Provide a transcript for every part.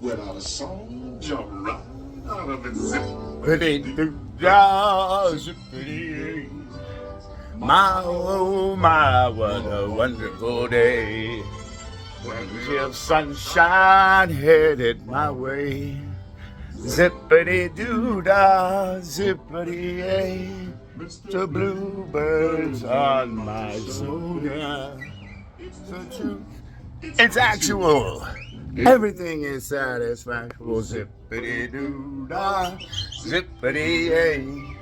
without a song, jump right out of it. Zippity-doo-dah, zippity. My, oh my, what a wonderful day. Plenty of sunshine headed my way. Zippity-doo-dah, zippity-yay. The bluebirds on my shoulder. So true. It's actual. Everything is satisfactual. Zippity-doo-dah, zippity-yay.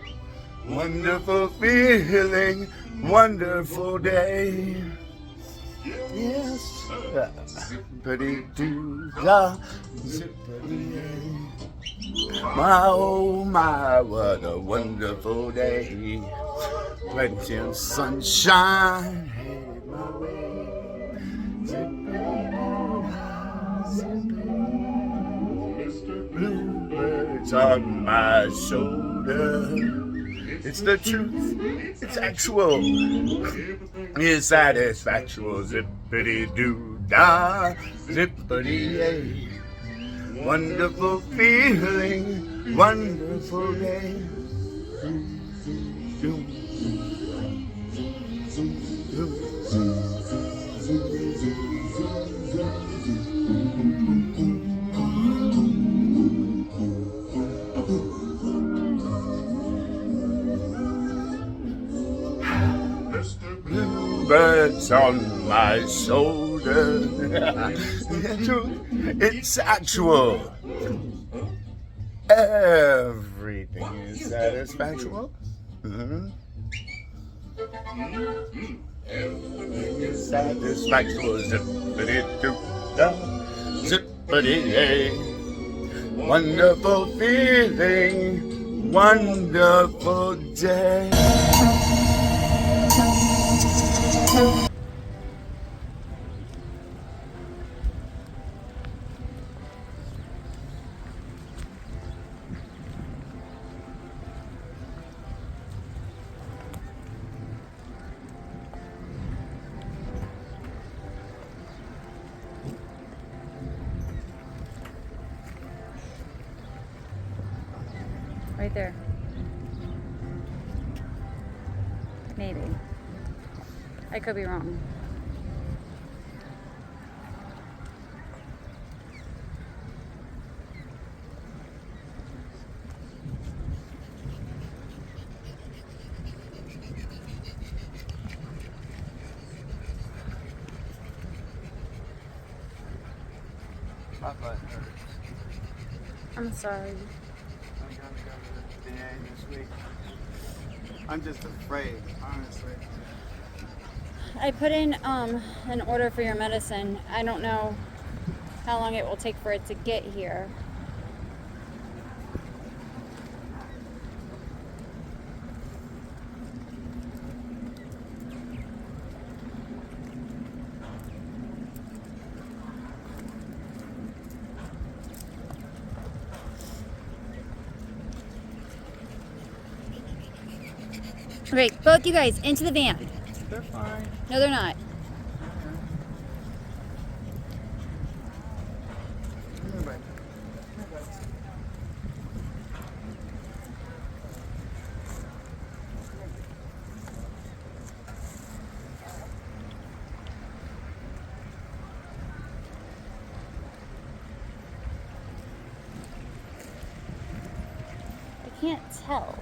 Wonderful feeling, wonderful day. Yes. Zippity-doo-dah, zippity-yay. My, oh my, what a wonderful day. Plenty of sunshine headed my way. Zippity-doo-dah, zippity-yay. Bluebirds on my shoulder. It's the truth. It's actual. It's satisfactual. Zippity-doo-dah, zippity-yay. Wonderful feeling, wonderful day. Bluebirds on my shoulder. It's actual. Everything is satisfactual. Everything is satisfactual. Zippity-doo-dah, zippity-yay. Wonderful feeling, wonderful day. Right there. Maybe. I could be wrong. My butt hurts. I'm sorry. I'm gonna go to the VA this week. I'm just afraid, honestly. I put in an order for your medicine. I don't know how long it will take for it to get here. Okay, both you guys into the van. They're fine. No, they're not. I can't tell.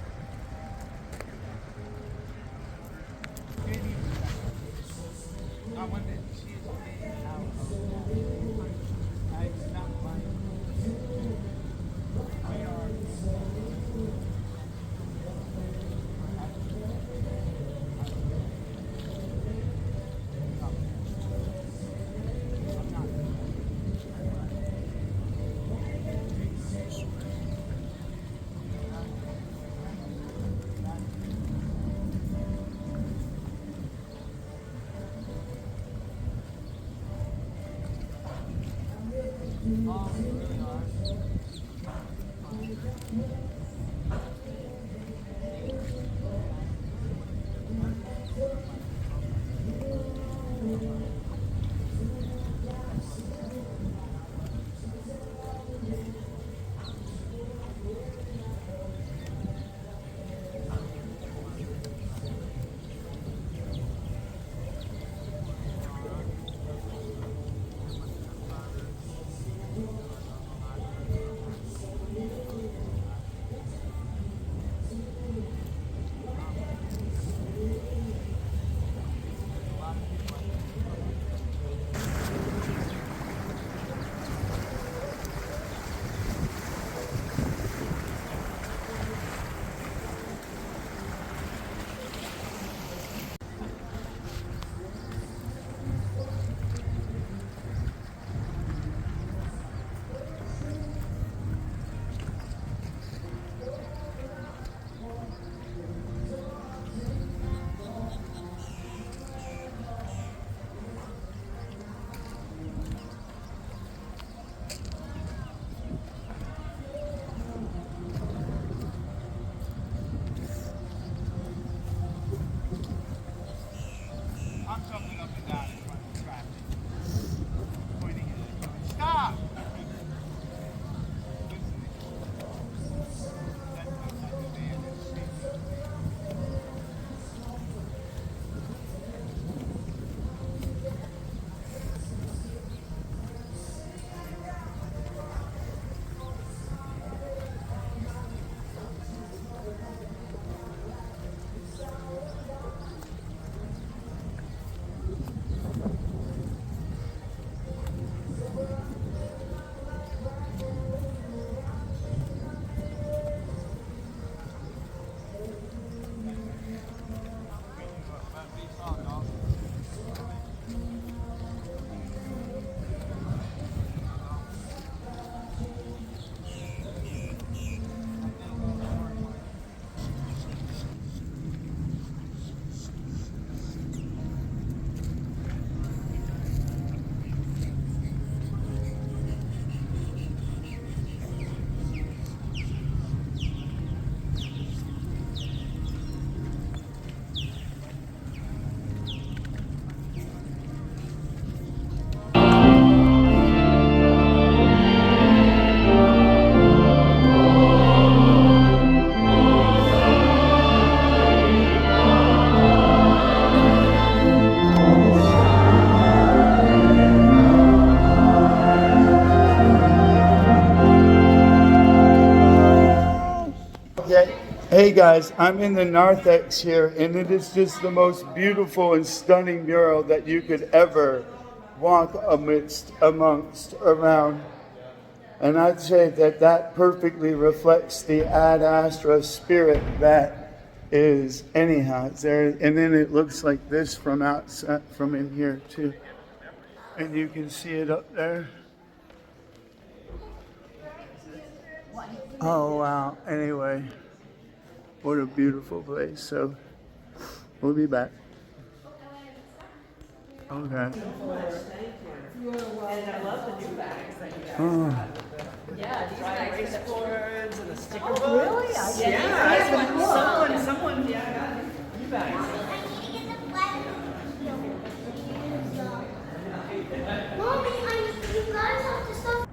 something up and down in front of the traffic. Pointing at it. Stop! Hey guys, I'm in the narthex here, and it is just the most beautiful and stunning mural that you could ever walk amongst around. And I'd say that perfectly reflects the Ad Astra spirit that is anyhow. It's there, and then it looks like this from outside, from in here too. And you can see it up there. Oh wow, anyway. What a beautiful place. So we'll be back. Okay. And I love the new bags that you got. Oh. Yeah, these bags with the cords and the sticker books. Really? Someone, yeah, got new bags. Mommy, you guys have to stop.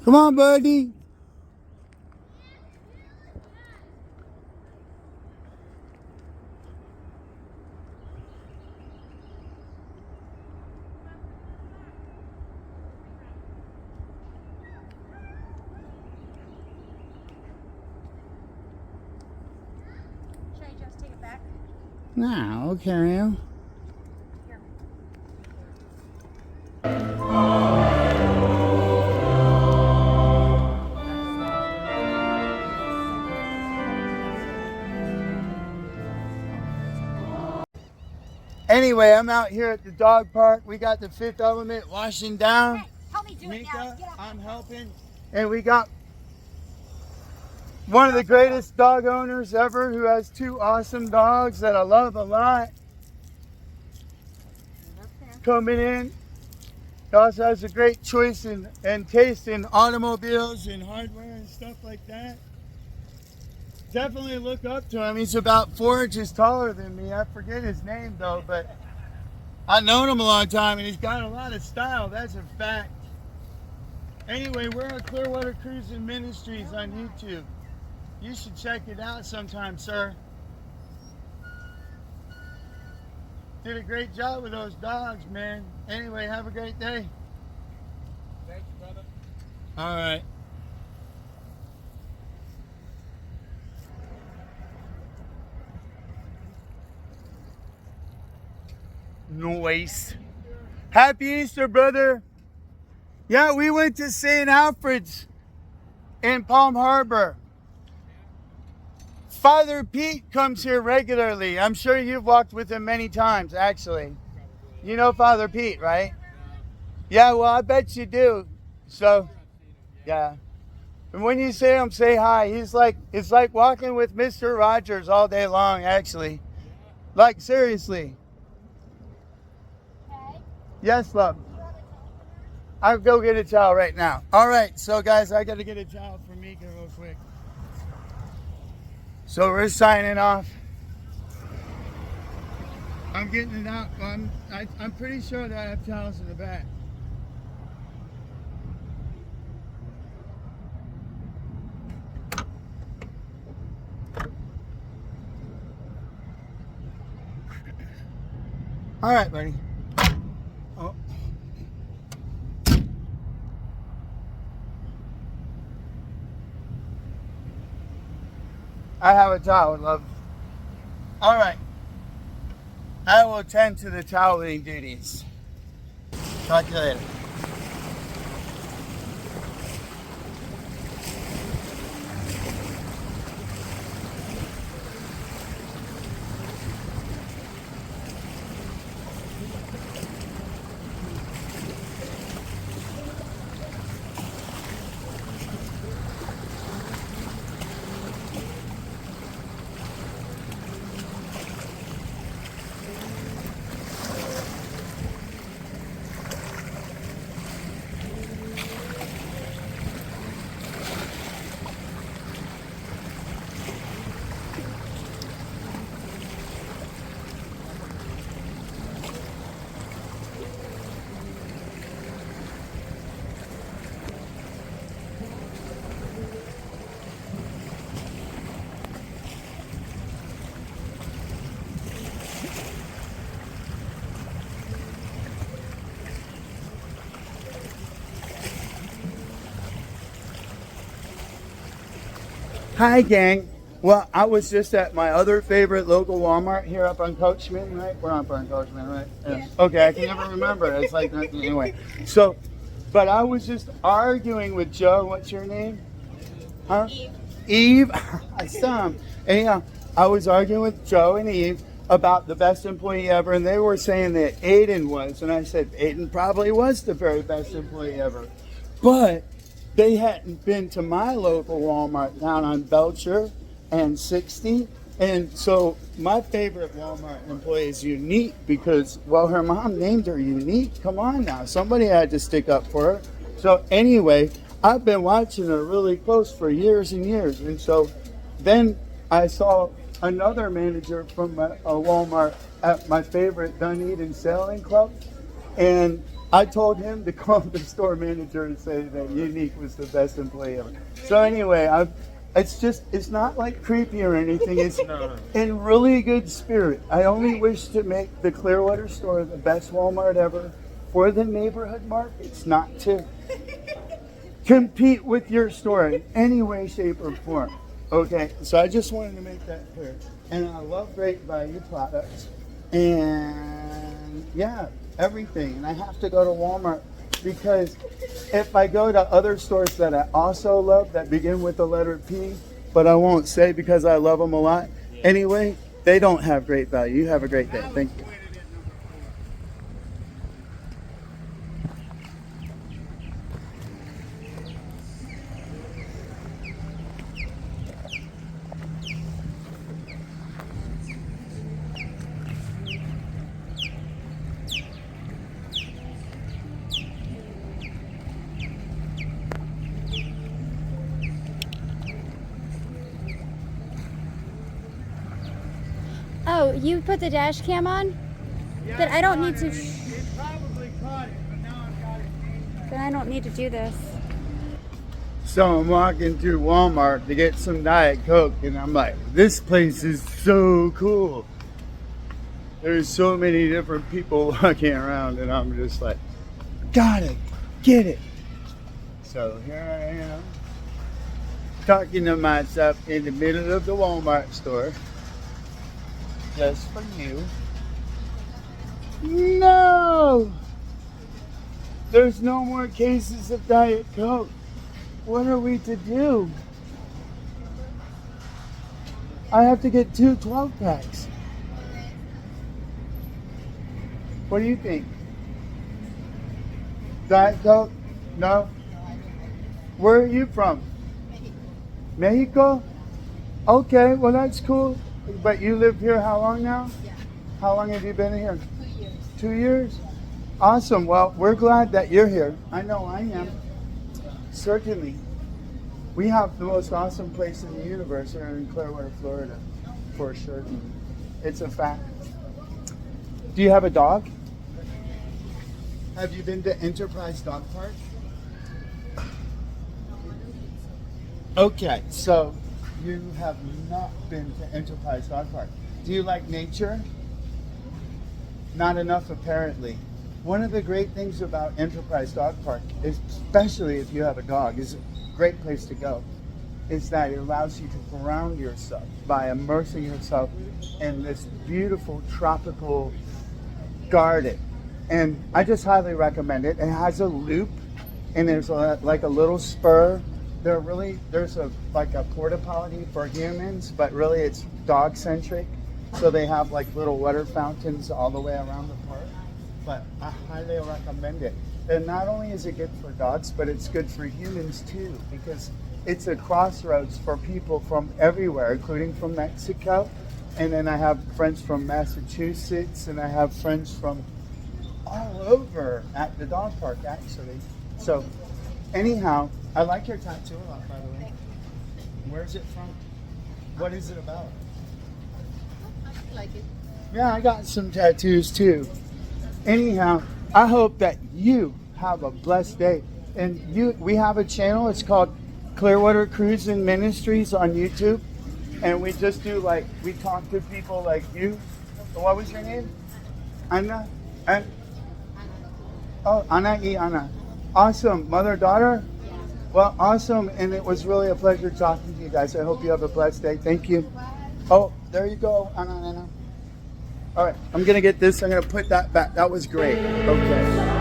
Come on, buddy. Should I just take it back? No, we'll carry him. Anyway, I'm out here at the dog park. We got the Fifth Element washing down. Hey, help me Mika, I'm helping. And we got one of the greatest dog owners ever who has 2 awesome dogs that I love a lot. Coming in. He also has a great choice and taste in automobiles and hardware and stuff like that. Definitely look up to him. He's about 4 inches taller than me. I forget his name though, but I've known him a long time and he's got a lot of style. That's a fact. Anyway, we're at Clearwater Cruising Ministries on YouTube. You should check it out sometime, sir. Did a great job with those dogs, man. Anyway, have a great day. Thank you, brother. All right. Nice. Happy Easter, brother. Yeah, we went to St. Alfred's in Palm Harbor. Father Pete comes here regularly. I'm sure you've walked with him many times, actually. You know Father Pete, right? Yeah, well, I bet you do. So, yeah. And when you see him, say hi. It's like walking with Mr. Rogers all day long, actually. Like, seriously. Yes, love. I'll go get a towel right now. All right, so guys, I got to get a towel for Mika real quick. So we're signing off. I'm getting it out. I'm pretty sure that I have towels in the back. All right, buddy. Oh. I have a towel, love. All right. I will attend to the toweling duties. Talk to you later. Hi, gang. Well, I was just at my other favorite local Walmart here up on Coachman, right? We're up on Coachman, right? Yeah. Okay, I can never remember. It's like, anyway. So, but I was just arguing with Joe. What's your name? Huh? Eve. Eve? I saw him. Anyhow, I was arguing with Joe and Eve about the best employee ever, and they were saying that Aiden was. And I said, Aiden probably was the very best employee ever. But they hadn't been to my local Walmart down on Belcher and 60. And so my favorite Walmart employee is Unique because, well, her mom named her Unique. Come on now. Somebody had to stick up for her. So anyway, I've been watching her really close for years and years. And so then I saw another manager from a Walmart at my favorite Dunedin Sailing Club. And I told him to call the store manager and say that Unique was the best employee ever. So anyway, it's not like creepy or anything. It's in really good spirit. I only wish to make the Clearwater store the best Walmart ever for the neighborhood markets, not to compete with your store in any way, shape, or form. Okay, so I just wanted to make that clear. And I love Great Value products. And yeah, everything. And I have to go to Walmart because if I go to other stores that I also love that begin with the letter P, but I won't say because I love them a lot. Anyway, they don't have Great Value. You have a great day. Thank you. Oh, you put the dash cam on? Then I don't need to. It probably caught it, but now I've got it changed. Then I don't need to do this. So I'm walking through Walmart to get some Diet Coke, and I'm like, this place is so cool. There's so many different people walking around, and I'm just like, got it, get it. So here I am, talking to myself in the middle of the Walmart store, just for you. No! There's no more cases of Diet Coke. What are we to do? I have to get 2 12-packs. What do you think? Diet Coke? No? Where are you from? Mexico? Okay, well that's cool. But you live here how long now? Yeah. How long have you been here? 2 years. 2 years? Awesome. Well, we're glad that you're here. I know I am. Certainly. We have the most awesome place in the universe here in Clearwater, Florida. For sure. It's a fact. Do you have a dog? Have you been to Enterprise Dog Park? Okay, so you have not been to Enterprise Dog Park. Do you like nature? Not enough, apparently. One of the great things about Enterprise Dog Park, especially if you have a dog, is a great place to go, is that it allows you to ground yourself by immersing yourself in this beautiful tropical garden. And I just highly recommend it. It has a loop, and there's like a little spur. There's like a porta potty for humans, but really it's dog centric. So they have like little water fountains all the way around the park. But I highly recommend it. And not only is it good for dogs, but it's good for humans too, because it's a crossroads for people from everywhere, including from Mexico. And then I have friends from Massachusetts, and I have friends from all over at the dog park, actually. So anyhow, I like your tattoo a lot, by the way. Where's it from? What is it about? I like it. Yeah, I got some tattoos too. Anyhow, I hope that you have a blessed day. And we have a channel. It's called Clearwater Cruising Ministries on YouTube. And we just do we talk to people like you. What was your name? Anna? And Anna y Anna. Awesome. Mother-daughter? Yeah. Well, awesome. And it was really a pleasure talking to you guys. I hope you have a blessed day. Thank you. Oh, there you go, Anna. All right, I'm going to get this. I'm going to put that back. That was great. Okay.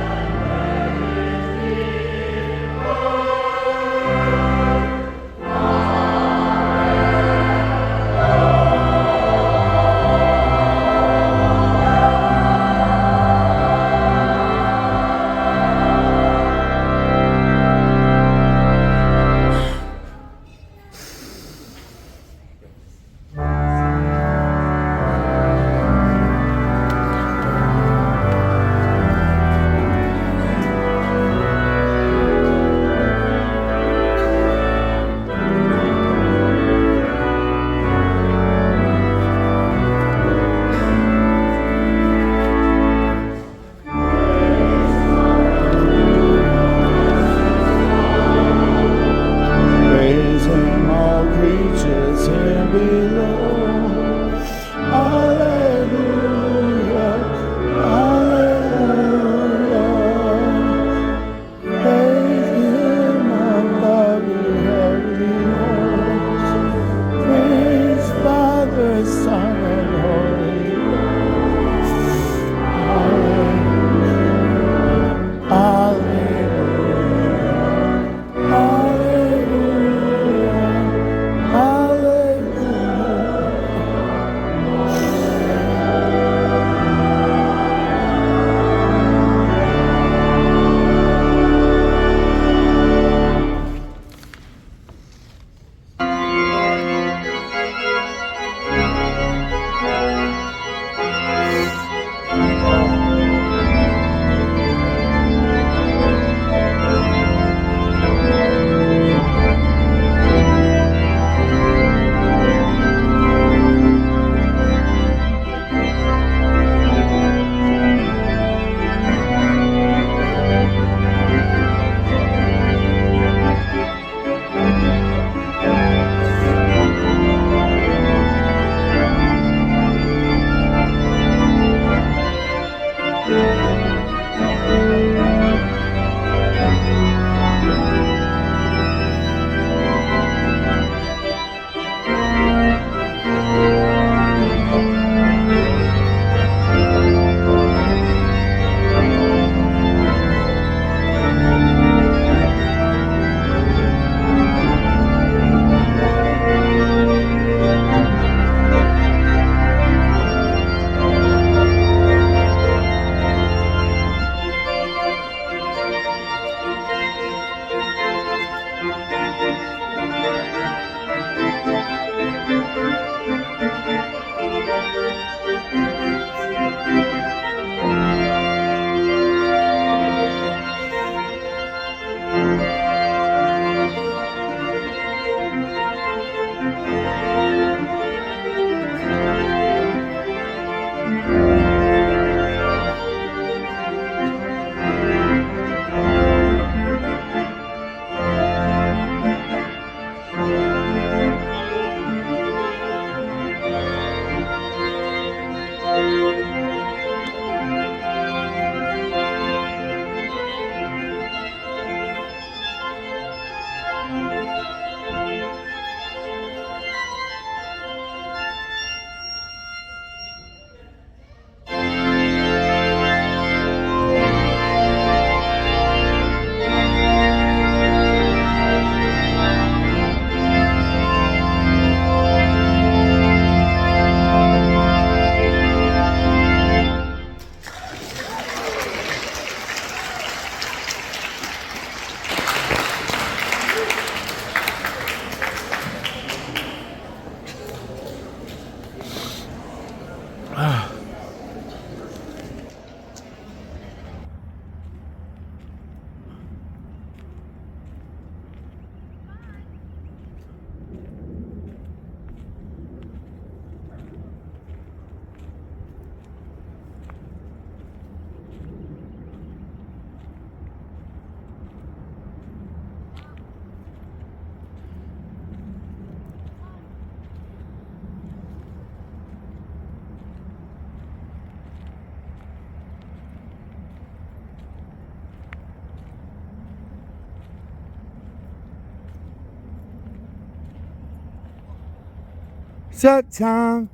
What's up, Tom?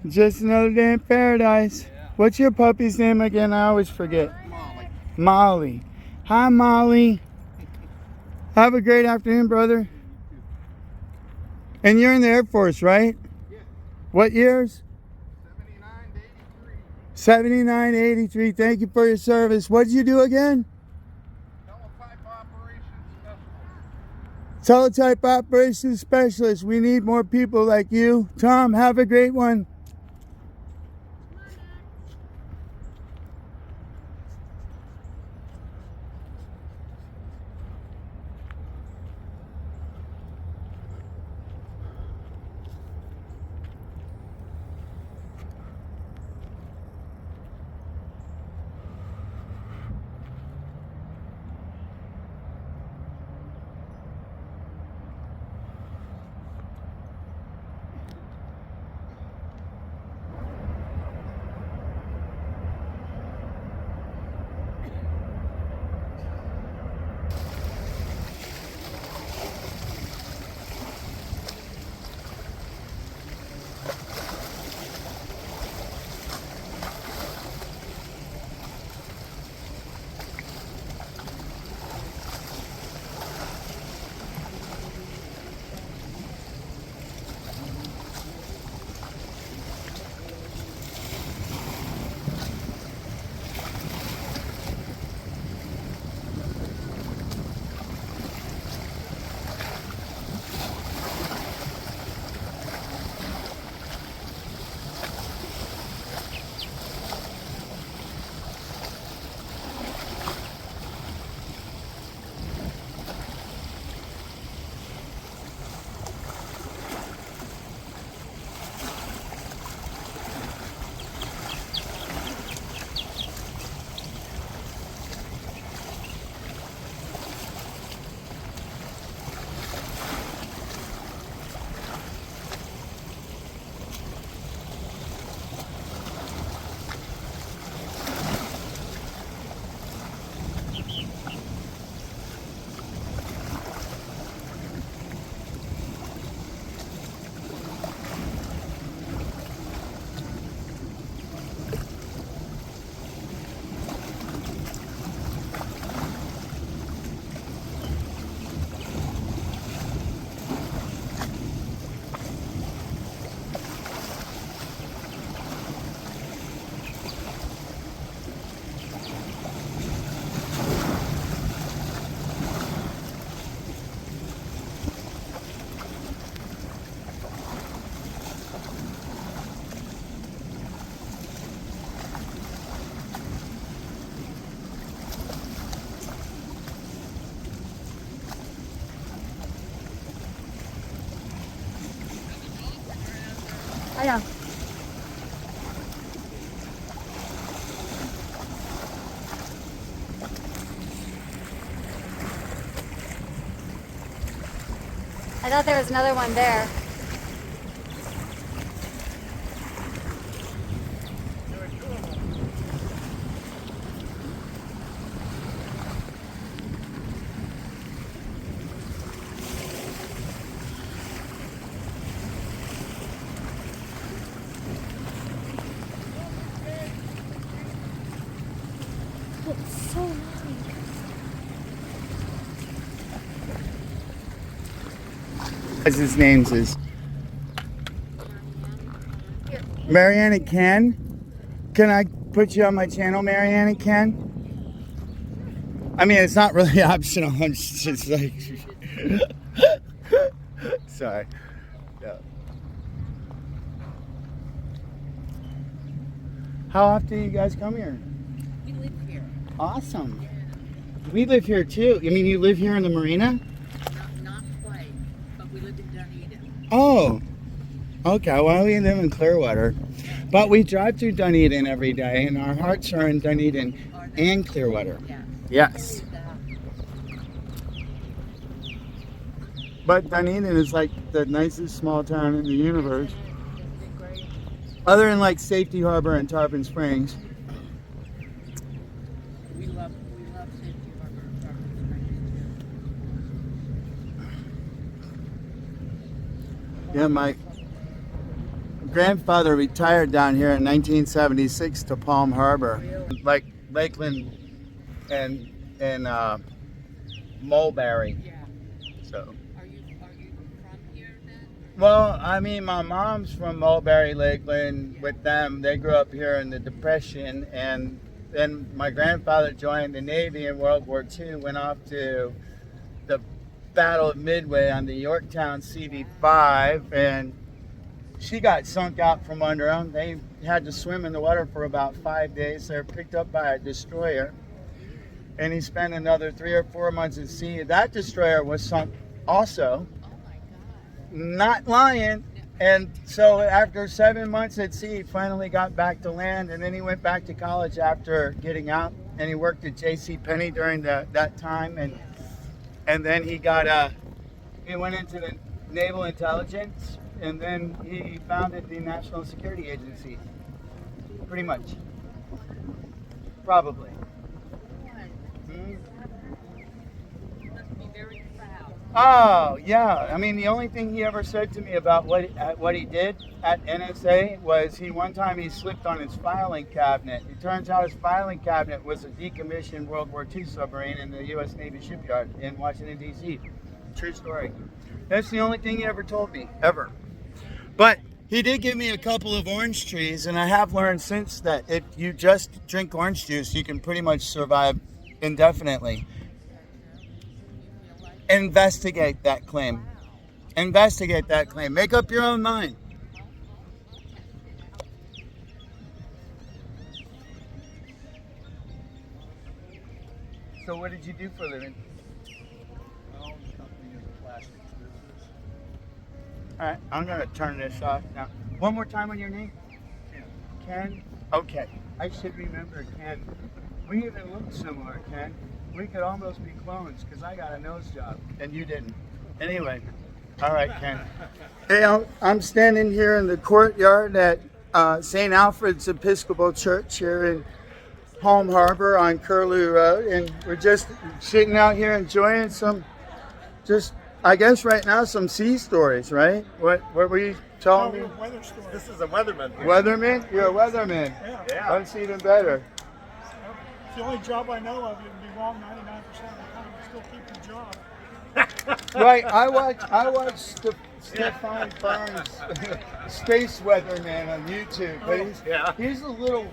Just another day in paradise. What's your puppy's name again? I always forget. Molly. Molly. Hi, Molly. Have a great afternoon, brother. And you're in the Air Force, right? Yeah. What years? 79 to 83. 79, 83. Thank you for your service. What did you do again? Teletype operations specialist. Teletype operations specialist. We need more people like you. Tom, have a great one. I know. I thought there was another one there. It's so long. As his name's is Marianne and Ken. Can I put you on my channel, Marianne and Ken? I mean, it's not really optional. I'm just like, sorry. Yeah. How often do you guys come here? We live here. Awesome. We live here too. I mean, you live here in the marina? Not quite, but we live in Dunedin. Oh, okay. Well, we live in Clearwater, but we drive through Dunedin every day, and our hearts are in Dunedin and Clearwater. Yeah. Yes. But Dunedin is like the nicest small town in the universe, other than like Safety Harbor and Tarpon Springs. We love Safety Harbor. Yeah, my grandfather retired down here in 1976 to Palm Harbor, like Lakeland and Mulberry. Yeah. So, Are you from here then? well, I mean, my mom's from Mulberry, Lakeland. With them, they grew up here in the Depression, and then my grandfather joined the Navy in World War II. Went off to the Battle of Midway on the Yorktown CV-5, and she got sunk out from under them. They had to swim in the water for about 5 days. They were picked up by a destroyer, and he spent another 3 or 4 months at sea. That destroyer was sunk also. Oh my God. Not lying. And so after 7 months at sea, he finally got back to land, and then he went back to college after getting out, and he worked at J.C. Penney during that time, and then he went into the Naval Intelligence, and then he founded the National Security Agency. Pretty much. Probably. Hmm? You must be very proud. Oh, yeah. I mean, the only thing he ever said to me about what he did at NSA was one time he slipped on his filing cabinet. It turns out his filing cabinet was a decommissioned World War II submarine in the U.S. Navy shipyard in Washington, D.C. True story. That's the only thing he ever told me, ever. But he did give me a couple of orange trees, and I have learned since that if you just drink orange juice, you can pretty much survive indefinitely. Investigate that claim. Investigate that claim. Make up your own mind. So what did you do for a living? Well, the company is a plastics business. All right, I'm going to turn this off now. One more time on your name? Ken? Okay. I should remember Ken. We even look similar, Ken. We could almost be clones because I got a nose job and you didn't. Anyway, all right, Ken. Hey, I'm standing here in the courtyard at St. Alfred's Episcopal Church here in Palm Harbor on Curlew Road, and we're just sitting out here enjoying I guess right now, some sea stories, right? What were you telling me? Weather story. This is a weatherman. Weatherman? You're a weatherman. Yeah. That's even better. It's the only job I know of. You can be wrong 99% of the time and still keep your job. Right, I watched Stefan Burns, Space Weatherman on YouTube, but he's a little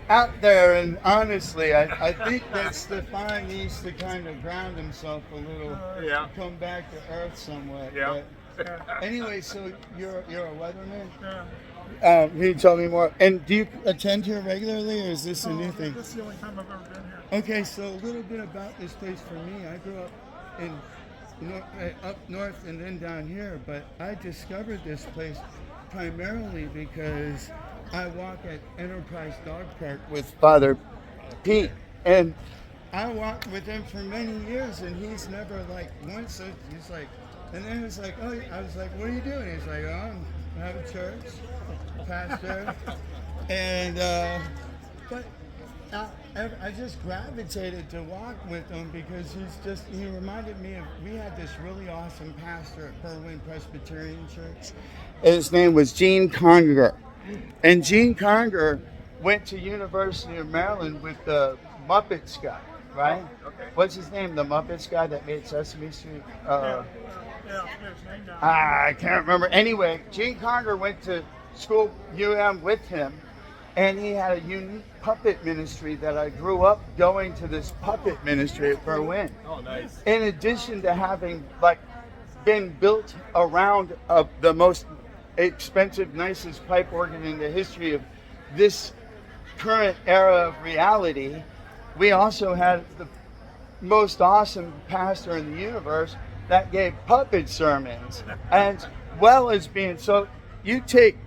out there, and honestly, I think that Stefan needs to kind of ground himself a little, come back to Earth somewhat. Yeah. But anyway, so you're a weatherman? Yeah. Can you tell me more? And do you attend here regularly, or is this a new thing? This is the only time I've ever been here. Okay, so a little bit about this place for me. I grew up up north and then down here, but I discovered this place primarily because I walk at Enterprise Dog Park with Father Pete, and I walked with him for many years, and he's never once. He's like, and then it's like, oh, I was like, what are you doing? He's like, oh, I'm having church, pastor, and but I just gravitated to walk with him because he reminded me of, we had this really awesome pastor at Berwyn Presbyterian Church. His name was Gene Conger. And Gene Conger went to University of Maryland with the Muppets guy, right? Okay. What's his name? The Muppets guy that made Sesame Street? Yeah, I forget his name now. I can't remember. Anyway, Gene Conger went to school, with him, and he had a unique puppet ministry that I grew up going to this puppet ministry at Berwyn. Oh, nice. In addition to having been built around the most expensive, nicest pipe organ in the history of this current era of reality, we also had the most awesome pastor in the universe that gave puppet sermons, as well as being, so you take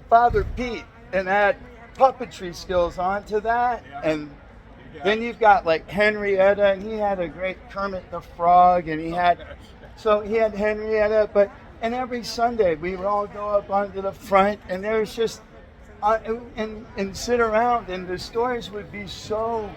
Father Pete and add puppetry skills onto that, and then you've got Henrietta, and he had a great Kermit the Frog, and he had Henrietta, and every Sunday we would all go up onto the front, and there was just and sit around, and the stories would be so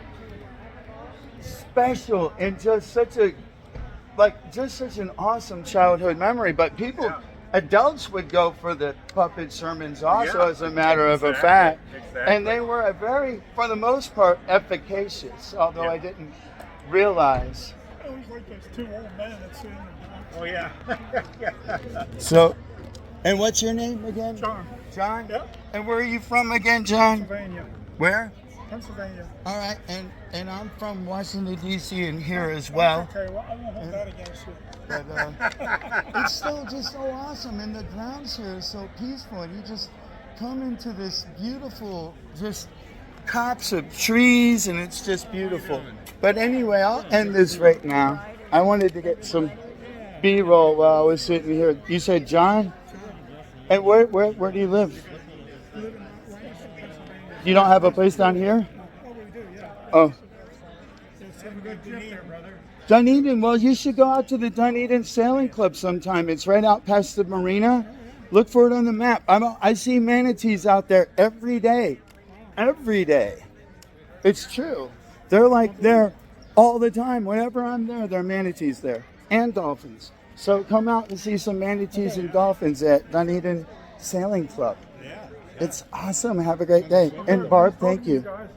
special and just such an awesome childhood memory. But people adults would go for the puppet sermons also, Yeah, as a matter of a exactly, fact. exactly. And they were a very, for the most part, efficacious, although Yeah. I didn't realize. I always like those two old men that sit in the back. Oh yeah. So, and what's your name again? John, John? Yep. And where are you from again, John? Pennsylvania. Where? Pennsylvania. All right, and I'm from Washington, D.C. and here as well. Okay, well, I won't hold that against you. But it's still just so awesome, and the grounds here is so peaceful, and you just come into this beautiful, just copse of trees, and it's just beautiful. But anyway, I'll end this right now. I wanted to get some B-roll while I was sitting here. You said John? And where do you live? We live in Lancaster, Pennsylvania. You don't have a place down here? Oh, we do, yeah. Oh. There's some good gym there, brother. Dunedin, well, you should go out to the Dunedin Sailing Club sometime. It's right out past the marina. Look for it on the map. I see manatees out there every day. Every day. It's true. They're like there all the time. Whenever I'm there are manatees there. And dolphins. So come out and see some manatees and dolphins at Dunedin Sailing Club. Yeah. It's awesome. Have a great day. And Barb, thank you. Guys.